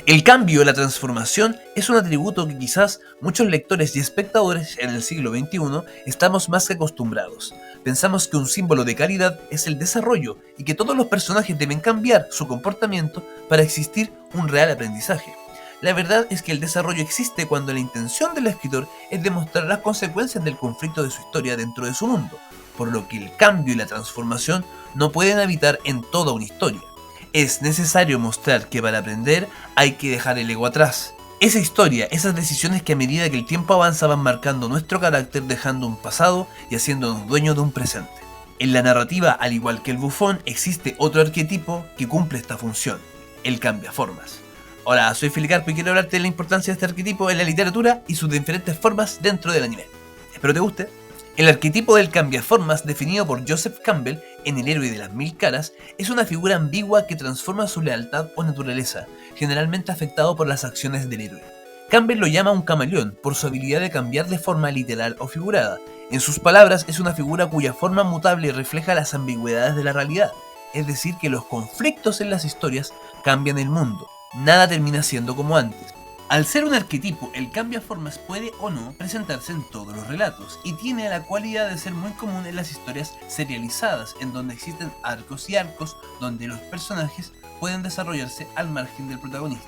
El cambio, la transformación, es un atributo que quizás muchos lectores y espectadores en el siglo XXI estamos más que acostumbrados. Pensamos que un símbolo de calidad es el desarrollo y que todos los personajes deben cambiar su comportamiento para existir un real aprendizaje. La verdad es que el desarrollo existe cuando la intención del escritor es demostrar las consecuencias del conflicto de su historia dentro de su mundo, por lo que el cambio y la transformación no pueden habitar en toda una historia. Es necesario mostrar que para aprender hay que dejar el ego atrás. Esa historia, esas decisiones que a medida que el tiempo avanza van marcando nuestro carácter, dejando un pasado y haciéndonos dueños de un presente. En la narrativa, al igual que el bufón, existe otro arquetipo que cumple esta función, el cambiaformas. Hola, soy Filicarpo y quiero hablarte de la importancia de este arquetipo en la literatura y sus diferentes formas dentro del anime. Espero te guste. El arquetipo del cambiaformas, definido por Joseph Campbell en El héroe de las mil caras, es una figura ambigua que transforma su lealtad o naturaleza, generalmente afectado por las acciones del héroe. Campbell lo llama un camaleón por su habilidad de cambiar de forma literal o figurada. En sus palabras, es una figura cuya forma mutable refleja las ambigüedades de la realidad, es decir, que los conflictos en las historias cambian el mundo, nada termina siendo como antes. Al ser un arquetipo, el cambiaformas puede o no presentarse en todos los relatos y tiene la cualidad de ser muy común en las historias serializadas, en donde existen arcos y arcos donde los personajes pueden desarrollarse al margen del protagonista.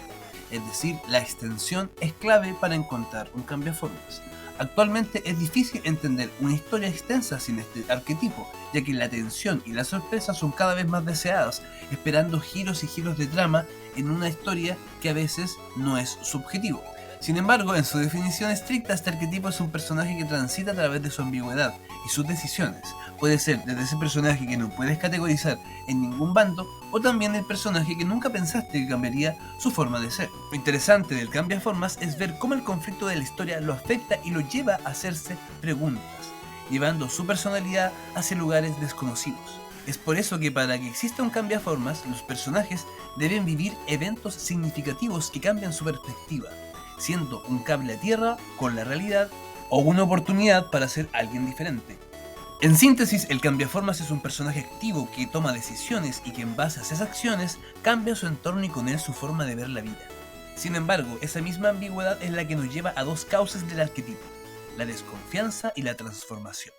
Es decir, la extensión es clave para encontrar un cambiaformas. Actualmente es difícil entender una historia extensa sin este arquetipo, ya que la tensión y la sorpresa son cada vez más deseadas, esperando giros y giros de trama en una historia que a veces no es subjetivo. Sin embargo, en su definición estricta, este arquetipo es un personaje que transita a través de su ambigüedad y sus decisiones. Puede ser desde ese personaje que no puedes categorizar en ningún bando, o también el personaje que nunca pensaste que cambiaría su forma de ser. Lo interesante del cambiaformas es ver cómo el conflicto de la historia lo afecta y lo lleva a hacerse preguntas, llevando su personalidad hacia lugares desconocidos. Es por eso que para que exista un cambiaformas, los personajes deben vivir eventos significativos que cambian su perspectiva, siendo un cable a tierra con la realidad o una oportunidad para ser alguien diferente. En síntesis, el cambiaformas es un personaje activo que toma decisiones y que en base a esas acciones cambia su entorno y con él su forma de ver la vida. Sin embargo, esa misma ambigüedad es la que nos lleva a dos causas del arquetipo, la desconfianza y la transformación.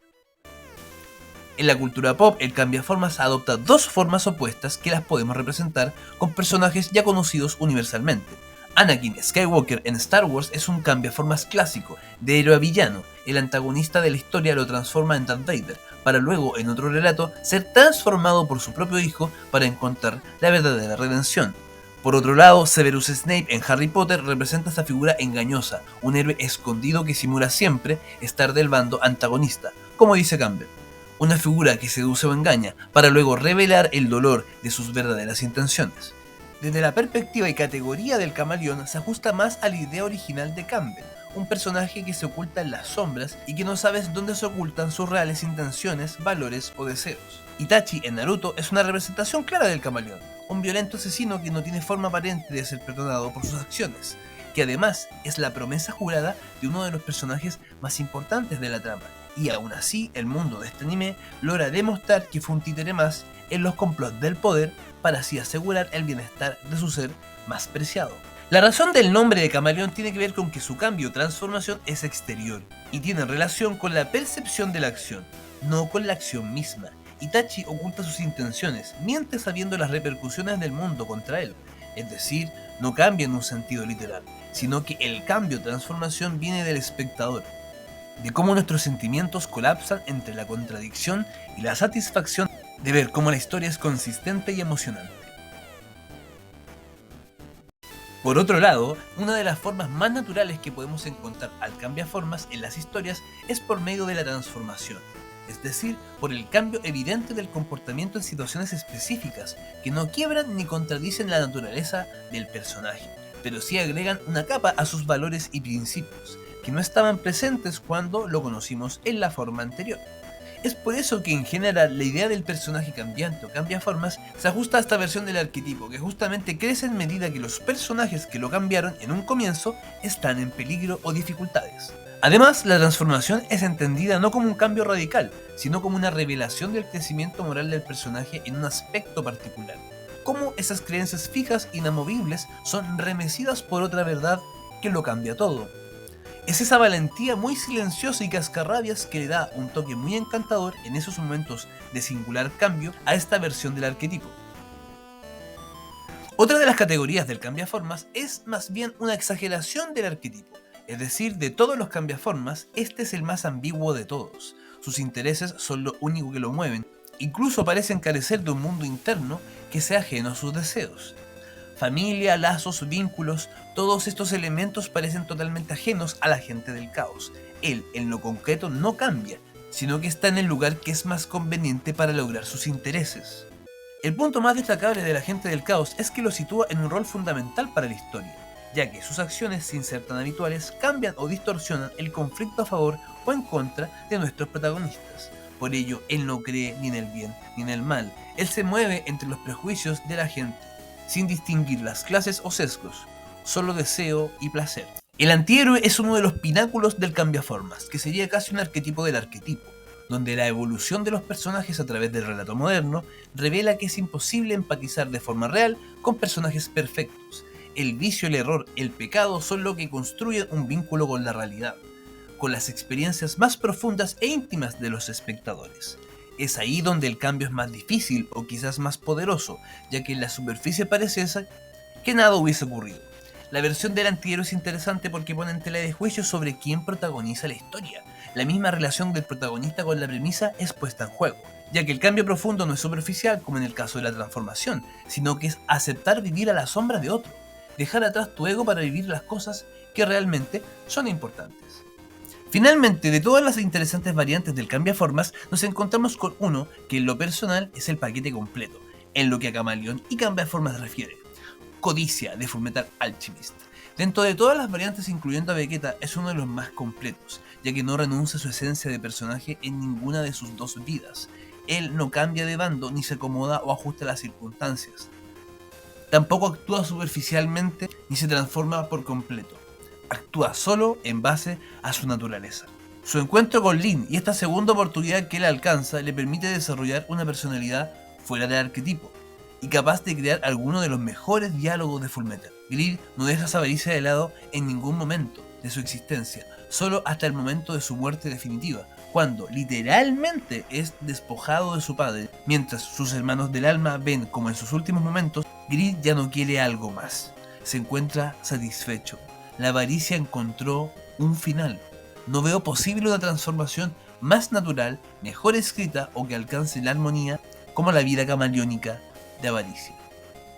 En la cultura pop, el cambiaformas adopta dos formas opuestas que las podemos representar con personajes ya conocidos universalmente. Anakin Skywalker en Star Wars es un cambiaformas clásico, de héroe a villano. El antagonista de la historia lo transforma en Darth Vader, para luego, en otro relato, ser transformado por su propio hijo para encontrar la verdadera redención. Por otro lado, Severus Snape en Harry Potter representa esta figura engañosa, un héroe escondido que simula siempre estar del bando antagonista, como dice Campbell. Una figura que seduce o engaña, para luego revelar el dolor de sus verdaderas intenciones. Desde la perspectiva y categoría del camaleón se ajusta más a la idea original de Campbell, un personaje que se oculta en las sombras y que no sabes dónde se ocultan sus reales intenciones, valores o deseos. Itachi en Naruto es una representación clara del camaleón, un violento asesino que no tiene forma aparente de ser perdonado por sus acciones, que además es la promesa jurada de uno de los personajes más importantes de la trama. Y aún así, el mundo de este anime logra demostrar que fue un títere más en los complots del poder para así asegurar el bienestar de su ser más preciado. La razón del nombre de camaleón tiene que ver con que su cambio o transformación es exterior y tiene relación con la percepción de la acción, no con la acción misma. Itachi oculta sus intenciones, miente sabiendo las repercusiones del mundo contra él, es decir, no cambia en un sentido literal, sino que el cambio o transformación viene del espectador, de cómo nuestros sentimientos colapsan entre la contradicción y la satisfacción de ver cómo la historia es consistente y emocionante. Por otro lado, una de las formas más naturales que podemos encontrar al cambiaformas en las historias es por medio de la transformación, es decir, por el cambio evidente del comportamiento en situaciones específicas que no quiebran ni contradicen la naturaleza del personaje, pero sí agregan una capa a sus valores y principios, que no estaban presentes cuando lo conocimos en la forma anterior. Es por eso que en general la idea del personaje cambiante o cambiaformas se ajusta a esta versión del arquetipo, que justamente crece en medida que los personajes que lo cambiaron en un comienzo están en peligro o dificultades. Además, la transformación es entendida no como un cambio radical, sino como una revelación del crecimiento moral del personaje en un aspecto particular. cómo esas creencias fijas, inamovibles, son remecidas por otra verdad que lo cambia todo. Es esa valentía muy silenciosa y cascarrabias que le da un toque muy encantador en esos momentos de singular cambio a esta versión del arquetipo. Otra de las categorías del cambiaformas es más bien una exageración del arquetipo, es decir, de todos los cambiaformas, este es el más ambiguo de todos. Sus intereses son lo único que lo mueven, incluso parecen carecer de un mundo interno que sea ajeno a sus deseos. Familia, lazos, vínculos, todos estos elementos parecen totalmente ajenos a la gente del caos. Él, en lo concreto, no cambia, sino que está en el lugar que es más conveniente para lograr sus intereses. El punto más destacable de la gente del caos es que lo sitúa en un rol fundamental para la historia, ya que sus acciones, sin ser tan habituales, cambian o distorsionan el conflicto a favor o en contra de nuestros protagonistas. Por ello, él no cree ni en el bien ni en el mal, él se mueve entre los prejuicios de la gente, sin distinguir las clases o sesgos, solo deseo y placer. El antihéroe es uno de los pináculos del cambiaformas, que sería casi un arquetipo del arquetipo, donde la evolución de los personajes a través del relato moderno revela que es imposible empatizar de forma real con personajes perfectos. El vicio, el error, el pecado son lo que construyen un vínculo con la realidad, con las experiencias más profundas e íntimas de los espectadores. Es ahí donde el cambio es más difícil o quizás más poderoso, ya que en la superficie parece que nada hubiese ocurrido. La versión del antihéroe es interesante porque pone en tela de juicio sobre quién protagoniza la historia. La misma relación del protagonista con la premisa es puesta en juego, ya que el cambio profundo no es superficial como en el caso de la transformación, sino que es aceptar vivir a la sombra de otro, dejar atrás tu ego para vivir las cosas que realmente son importantes. Finalmente, de todas las interesantes variantes del cambiaformas, nos encontramos con uno que en lo personal es el paquete completo, en lo que a camaleón y cambiaformas refiere. Codicia de Fullmetal Alchemist. Dentro de todas las variantes incluyendo a Vegeta es uno de los más completos, ya que no renuncia a su esencia de personaje en ninguna de sus dos vidas. Él no cambia de bando ni se acomoda o ajusta a las circunstancias. Tampoco actúa superficialmente ni se transforma por completo. Actúa solo en base a su naturaleza. Su encuentro con Lin y esta segunda oportunidad que él alcanza le permite desarrollar una personalidad fuera del arquetipo y capaz de crear alguno de los mejores diálogos de Fullmetal. Greed no deja esa avaricia de lado en ningún momento de su existencia, solo hasta el momento de su muerte definitiva, cuando literalmente es despojado de su padre, mientras sus hermanos del alma ven como en sus últimos momentos, Greed ya no quiere algo más, se encuentra satisfecho. La avaricia encontró un final. No veo posible una transformación más natural, mejor escrita o que alcance la armonía como la vida camaleónica de avaricia.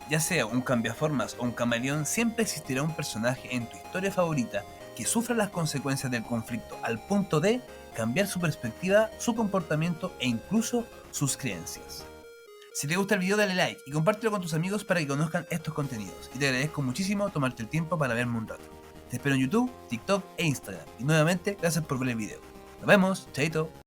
Ya sea un cambiaformas o un camaleón, siempre existirá un personaje en tu historia favorita que sufra las consecuencias del conflicto al punto de cambiar su perspectiva, su comportamiento e incluso sus creencias. Si te gusta el video dale like y compártelo con tus amigos para que conozcan estos contenidos y te agradezco muchísimo tomarte el tiempo para verme un rato. Te espero en YouTube, TikTok e Instagram y nuevamente gracias por ver el video. Nos vemos, chaito.